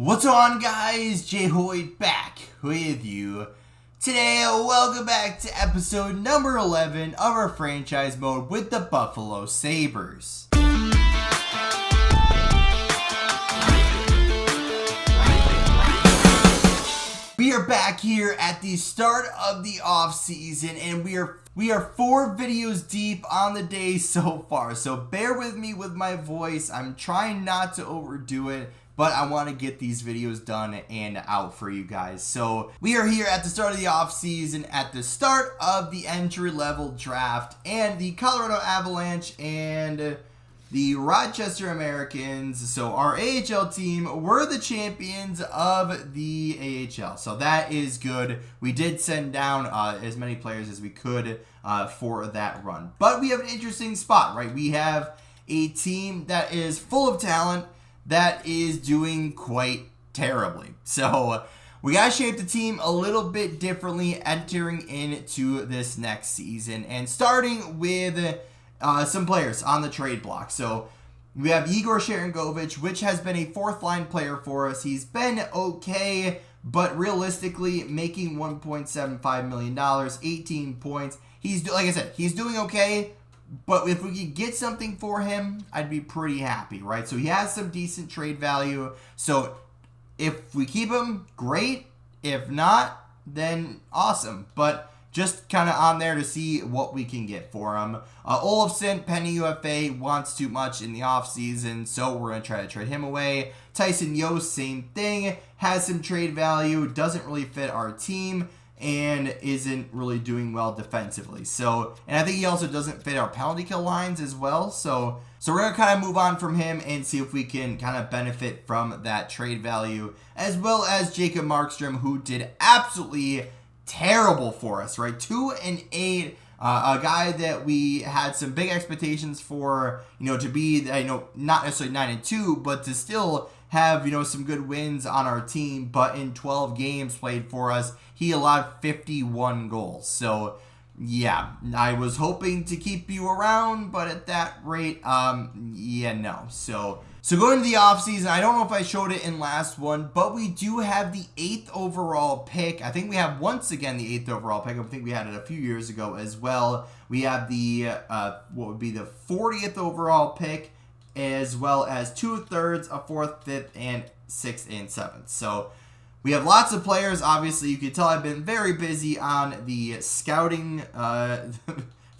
What's on, guys? Jay Hoyt back with you. Today, welcome back to episode number 11 of our franchise mode with the Buffalo Sabres. We are back here at the start of the off season, and we are 4 videos deep on the day so far. So bear with me with my voice. I'm trying not to overdo it, but I want to get these videos done and out for you guys. So we are here at the start of the offseason, at the start of the entry-level draft, and the Colorado Avalanche and the Rochester Americans, so our AHL team, were the champions of the AHL. So that is good. We did send down as many players as we could for that run. But we have an interesting spot, right? We have a team that is full of talent, that is doing quite terribly. So we got to shape the team a little bit differently entering into this next season. And starting with some players on the trade block. So we have Igor Sharangovich, which has been a fourth line player for us. He's been okay, but realistically making $1.75 million, 18 points. He's, like I said, he's doing okay. But if we could get something for him, I'd be pretty happy, right? So he has some decent trade value. So if we keep him, great. If not, then awesome. But just kind of on there to see what we can get for him. Olofsson, penny UFA, wants too much in the offseason, so we're going to try to trade him away. Tyson Jost, same thing, has some trade value, doesn't really fit our team, and isn't really doing well defensively. So, and I think he also doesn't fit our penalty kill lines as well. So we're going to kind of move on from him and see if we can kind of benefit from that trade value, as well as Jacob Markstrom, who did absolutely terrible for us, right? 2-8, a guy that we had some big expectations for, to be, not necessarily 9-2, but to still have, some good wins on our team. But in 12 games played for us, he allowed 51 goals. So yeah, I was hoping to keep you around, but at that rate, no. So going to the offseason, I don't know if I showed it in last one, but we do have the 8th overall pick. I think we have once again the 8th overall pick. I think we had it a few years ago as well. We have the, what would be the 40th overall pick, as well as 2/3, a 4th, 5th, and 6th and 7th. So we have lots of players. Obviously, you can tell I've been very busy on the scouting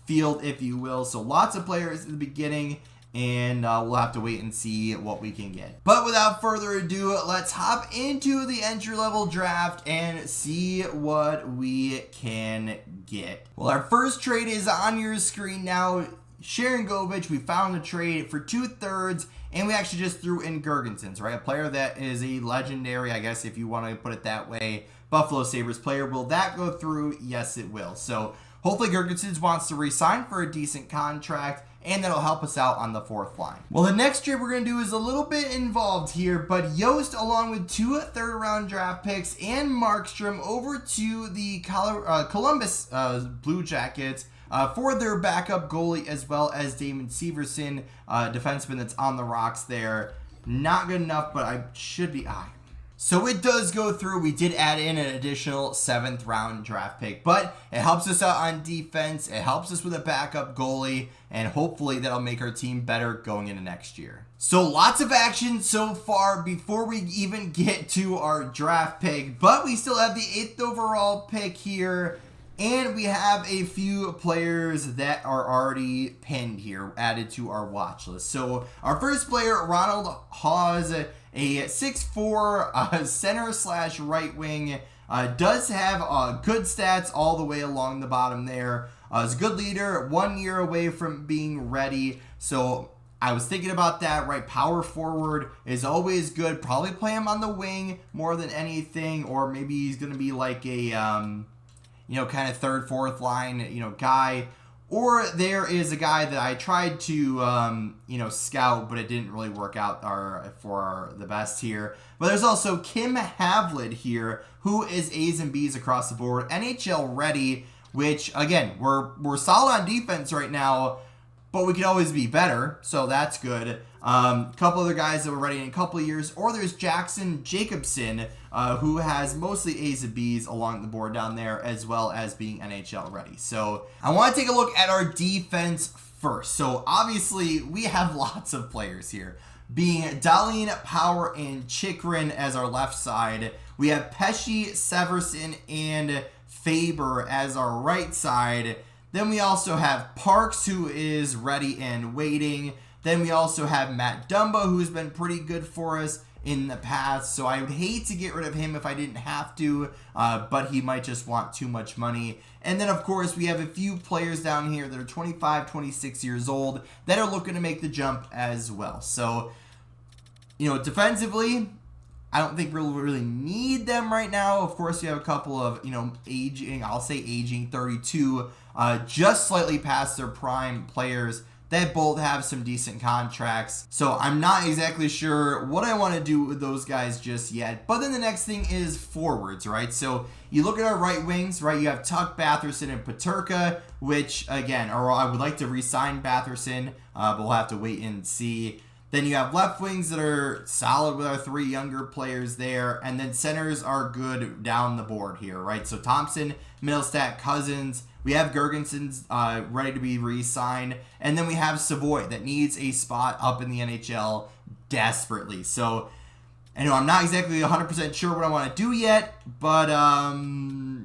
field, if you will. So lots of players in the beginning, and we'll have to wait and see what we can get. But without further ado, let's hop into the entry-level draft and see what we can get. Well, our first trade is on your screen now. Sharangovich, we found a trade for 2/3, and we actually just threw in Girgensons, right? A player that is a legendary, I guess if you want to put it that way, Buffalo Sabres player. Will that go through? Yes, it will. So hopefully Girgensons wants to re-sign for a decent contract, and that'll help us out on the 4th line. Well, the next trade we're going to do is a little bit involved here, but Jost, along with 2 third-round draft picks and Markstrom, over to the Columbus Blue Jackets for their backup goalie, as well as Damon Severson, defenseman that's on the rocks there. Not good enough, but I should be... So it does go through. We did add in an additional 7th round draft pick, but it helps us out on defense. It helps us with a backup goalie, and hopefully that'll make our team better going into next year. So lots of action so far before we even get to our draft pick, but we still have the 8th overall pick here, and we have a few players that are already pinned here, added to our watch list. So our first player, Ronald Hawes, a 6'4", center/right wing, does have good stats all the way along the bottom there. Is a good leader, 1 year away from being ready. So I was thinking about that, right? Power forward is always good. Probably play him on the wing more than anything, or maybe he's going to be like a, kind of 3rd, 4th line, guy. Or there is a guy that I tried to, scout, but it didn't really work out for the best here. But there's also Kim Havlid here, who is A's and B's across the board, NHL ready, which, again, we're solid on defense right now, but we could always be better, so that's good. Couple other guys that were ready in a couple of years. Or there's Jackson Jacobson, who has mostly A's and B's along the board down there, as well as being NHL ready. So I want to take a look at our defense first. So obviously we have lots of players here, being Dahlin, Power, and Chychrun as our left side. We have Pesce, Severson, and Faber as our right side. Then we also have Parks, who is ready and waiting. Then we also have Matt Dumba, who's been pretty good for us in the past. So I would hate to get rid of him if I didn't have to, but he might just want too much money. And then, of course, we have a few players down here that are 25, 26 years old that are looking to make the jump as well. So, defensively, I don't think we'll really need them right now. Of course, we have a couple of, aging 32, just slightly past their prime players that both have some decent contracts. So I'm not exactly sure what I want to do with those guys just yet. But then the next thing is forwards, right? So you look at our right wings, right? You have Tuch, Batherson, and Peterka, which, again, I would like to re-sign Batherson, but we'll have to wait and see. Then you have left wings that are solid with our three younger players there. And then centers are good down the board here, right? So Thompson, Middlestat, Cousins. We have Gergenson's ready to be re-signed. And then we have Savoy that needs a spot up in the NHL desperately. So, I'm not exactly 100% sure what I want to do yet. But,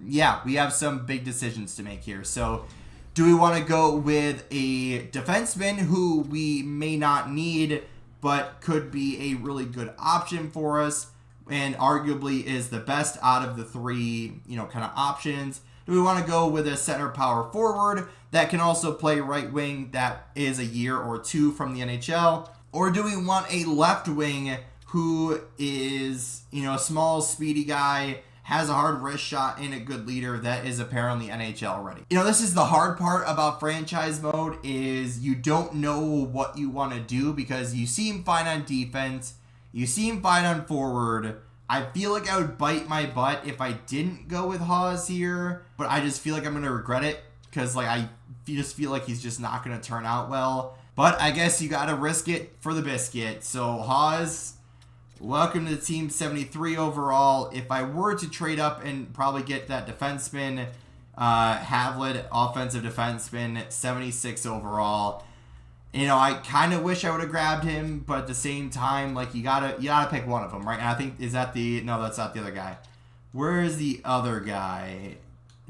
yeah, we have some big decisions to make here. So, do we want to go with a defenseman who we may not need, but could be a really good option for us and arguably is the best out of the three, kind of options? Do we want to go with a center power forward that can also play right wing that is a year or two from the NHL? Or do we want a left wing who is, a small, speedy guy, has a hard wrist shot, and a good leader that is apparently NHL ready? This is the hard part about franchise mode, is you don't know what you want to do because you seem fine on defense, you seem fine on forward. I feel like I would bite my butt if I didn't go with Haas here, but I just feel like I'm going to regret it because I just feel like he's just not going to turn out well. But I guess you got to risk it for the biscuit. So Haas, welcome to the team, 73 overall. If I were to trade up and probably get that defenseman, Havlat, offensive defenseman, 76 overall. I kind of wish I would have grabbed him, but at the same time, you gotta pick one of them, right? And I think, no, that's not the other guy. Where is the other guy?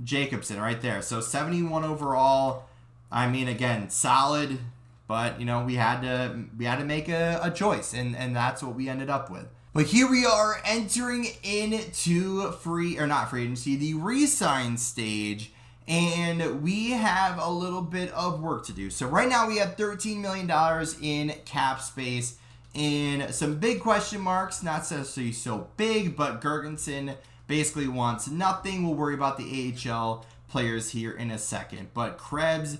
Jacobson, right there. So 71 overall. Again, solid, but we had to make a choice, and that's what we ended up with. But here we are entering into not free agency, the re-sign stage. And we have a little bit of work to do. So right now we have $13 million in cap space and some big question marks. Not necessarily so big, but Gergensen basically wants nothing. We'll worry about the AHL players here in a second. But Krebs,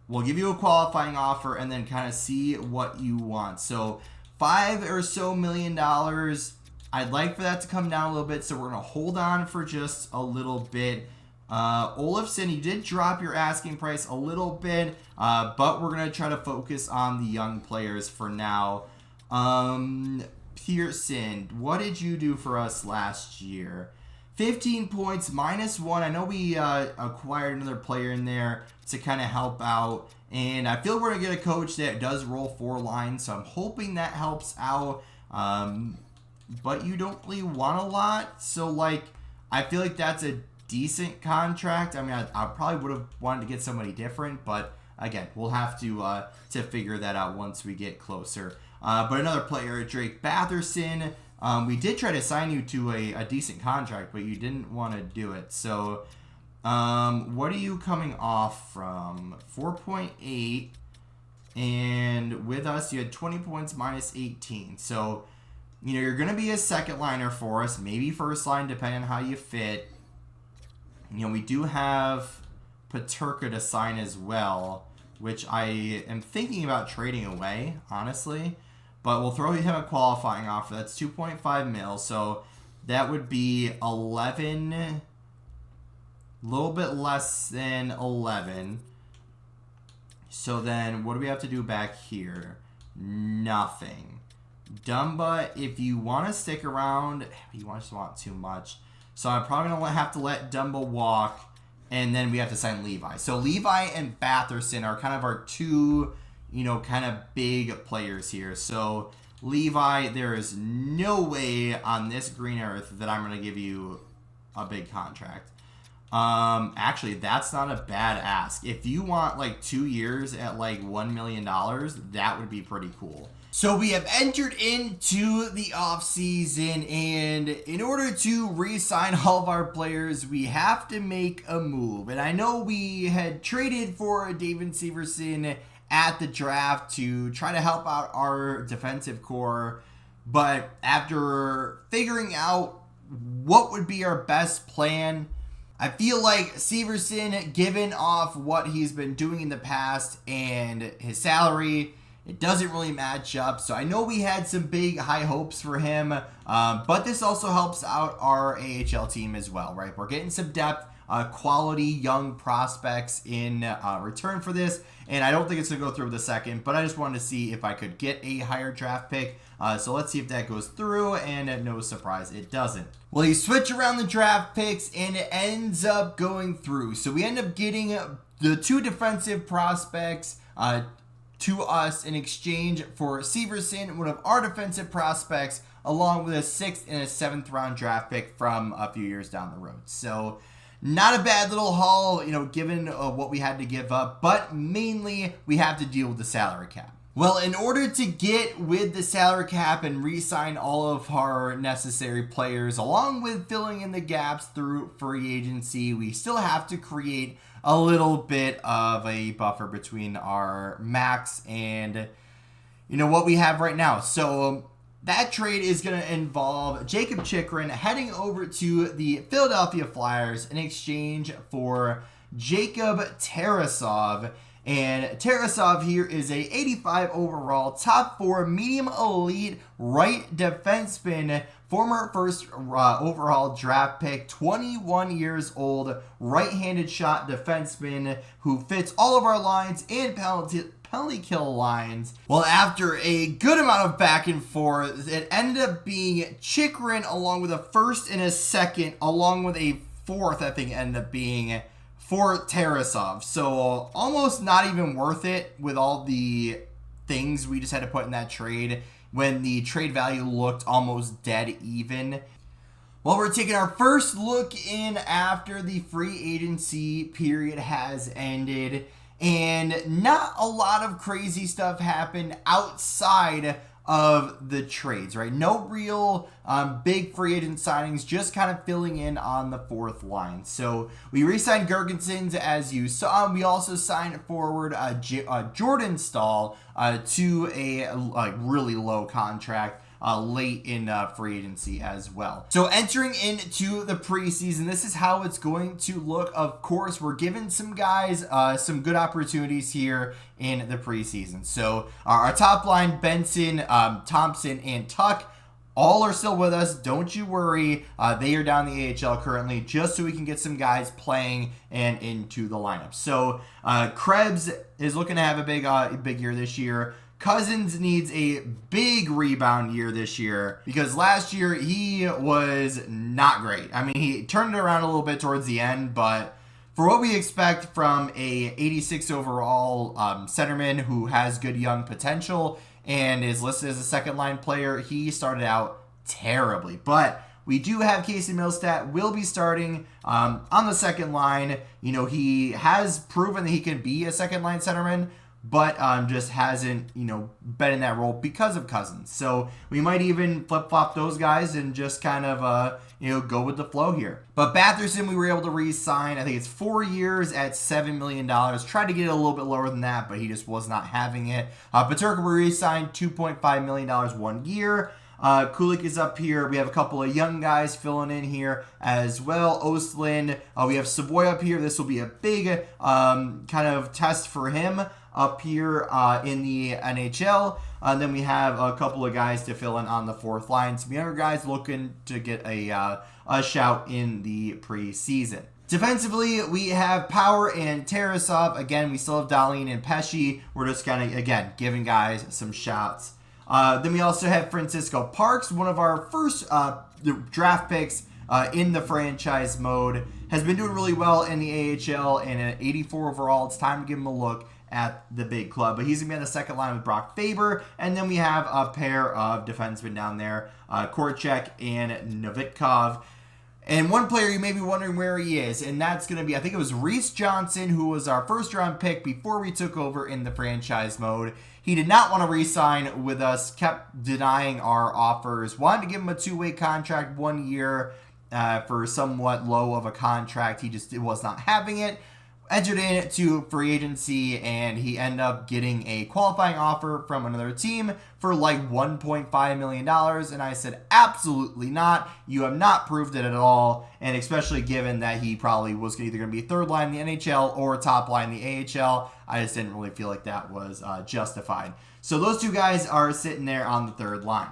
we'll give you a qualifying offer and then kind of see what you want. So $5 or so million. I'd like for that to come down a little bit. So we're going to hold on for just a little bit. Olofsson, you did drop your asking price a little bit, but we're going to try to focus on the young players for now. Pearson, what did you do for us last year? 15 points, -1. I know we acquired another player in there to kind of help out, and I feel we're going to get a coach that does roll 4 lines, so I'm hoping that helps out. But you don't really want a lot, so I feel like that's a decent contract. I probably would have wanted to get somebody different, but again, we'll have to figure that out once we get closer. But another player, Drake Batherson, we did try to sign you to a decent contract, but you didn't want to do it. So what are you coming off from? 4.8, and with us you had 20 points -18. So you're going to be a second liner for us, maybe first line depending on how you fit. We do have Peterka to sign as well, which I am thinking about trading away, honestly. But we'll throw him a qualifying offer. That's 2.5 mil, so that would be 11, a little bit less than 11. So then what do we have to do back here? nothing. Dumba, if you want to stick around, you just want too much. So I'm probably going to have to let Dumba walk, and then we have to sign Levi. So Levi and Batherson are kind of our two, kind of big players here. So Levi, there is no way on this green earth that I'm going to give you a big contract. Actually, that's not a bad ask. If you want like 2 years at like $1 million, that would be pretty cool. So we have entered into the offseason, and in order to re-sign all of our players, we have to make a move. And I know we had traded for David Severson at the draft to try to help out our defensive core, but after figuring out what would be our best plan, I feel like Severson, given off what he's been doing in the past and his salary, it doesn't really match up. So I know we had some big high hopes for him, but this also helps out our AHL team as well, right? We're getting some depth, quality young prospects in return for this, and I don't think it's going to go through with the second, but I just wanted to see if I could get a higher draft pick. So let's see if that goes through, and no surprise, it doesn't. Well, you switch around the draft picks, and it ends up going through. So we end up getting the 2 defensive prospects to us in exchange for Severson, one of our defensive prospects, along with a 6th and a 7th round draft pick from a few years down the road. So not a bad little haul, given what we had to give up, but mainly we have to deal with the salary cap. Well, in order to get with the salary cap and re-sign all of our necessary players, along with filling in the gaps through free agency, we still have to create a little bit of a buffer between our max and, what we have right now. So that trade is going to involve Jakob Chychrun heading over to the Philadelphia Flyers in exchange for Jacob Tarasov. And Tarasov here is a 85 overall, top 4 medium elite right defenseman, former first overall draft pick, 21 years old, right-handed shot defenseman who fits all of our lines and penalty kill lines. Well, after a good amount of back and forth, it ended up being Chychrun along with a 1st and a 2nd, along with a 4th, I think ended up being for Tarasov. So almost not even worth it with all the things we just had to put in that trade when the trade value looked almost dead even. Well, we're taking our first look in after the free agency period has ended, and not a lot of crazy stuff happened outside of the trades, right? No real big free agent signings, just kind of filling in on the 4th line. So we re-signed Girgensons, as you saw. We also signed forward Jordan Staal to a really low contract late in free agency as well. So entering into the preseason, this is how it's going to look. Of course, we're giving some guys some good opportunities here in the preseason. So our top line, Benson, Thompson, and Tuck, all are still with us. Don't you worry. They are down the AHL currently, just so we can get some guys playing and into the lineup. So Krebs is looking to have a big year this year. Cousins needs a big rebound year this year because last year he was not great. I mean, he turned it around a little bit towards the end, but for what we expect from a 86 overall centerman who has good young potential and is listed as a 2nd line player, he started out terribly. But we do have Casey Milstead will be starting on the 2nd line. He has proven that he can be a 2nd line centerman, but just hasn't, been in that role because of Cousins. So we might even flip-flop those guys and just kind of, go with the flow here. But Batherson, we were able to re-sign. I think it's 4 years at $7 million. Tried to get it a little bit lower than that, but he just was not having it. Peterka, we re-signed $2.5 million 1 year. Kulik is up here. We have a couple of young guys filling in here as well. Ostlund. We have Savoy up here. This will be a big kind of test for him up here in the NHL. Then we have a couple of guys to fill in on the 4th line. Some younger guys looking to get a shout in the preseason. Defensively, we have Power and Tarasov. Again, we still have Dahlin and Pesce. We're just kind of, again, giving guys some shots. Then we also have Francisco Parks, one of our first draft picks in the franchise mode. Has been doing really well in the AHL and at 84 overall. It's time to give him a look at the big club. But he's going to be on the second line with Brock Faber. And then we have a pair of defensemen down there, Korchek and Novitkov. And one player you may be wondering where he is, and that's going to be, I think it was Reese Johnson, who was our first round pick before we took over in the franchise mode. He did not want to re-sign with us, kept denying our offers, wanted to give him a 2-way contract 1 year for somewhat low of a contract. He just was not having it. Entered into free agency, and he ended up getting a qualifying offer from another team for like $1.5 million. And I said, absolutely not. You have not proved it at all. And especially given that he probably was either going to be third line in the NHL or top line in the AHL, I just didn't really feel like that was justified. So those two guys are sitting there on the third line.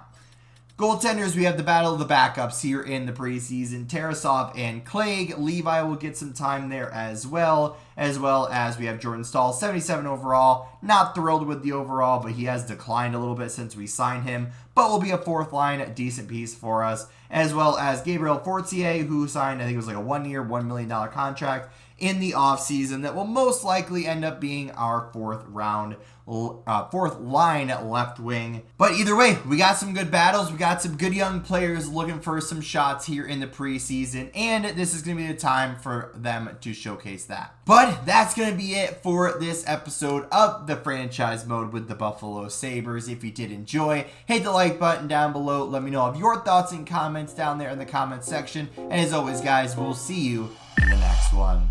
Goaltenders, we have the battle of the backups here in the preseason. Tarasov and Clague. Levi will get some time there as well as we have Jordan Staal, 77 overall. Not thrilled with the overall, but he has declined a little bit since we signed him, but will be a fourth line decent piece for us, as well as Gabriel Fortier, who signed, I think it was like a 1 year, $1 million contract in the offseason that will most likely end up being our fourth line left wing. But either way, we got some good battles. We got some good young players looking for some shots here in the preseason, and this is going to be the time for them to showcase that. But that's going to be it for this episode of the franchise mode with the Buffalo Sabres. If you did enjoy, hit the like button down below. Let me know of your thoughts and comments down there in the comments section. And as always, guys, we'll see you in the next one.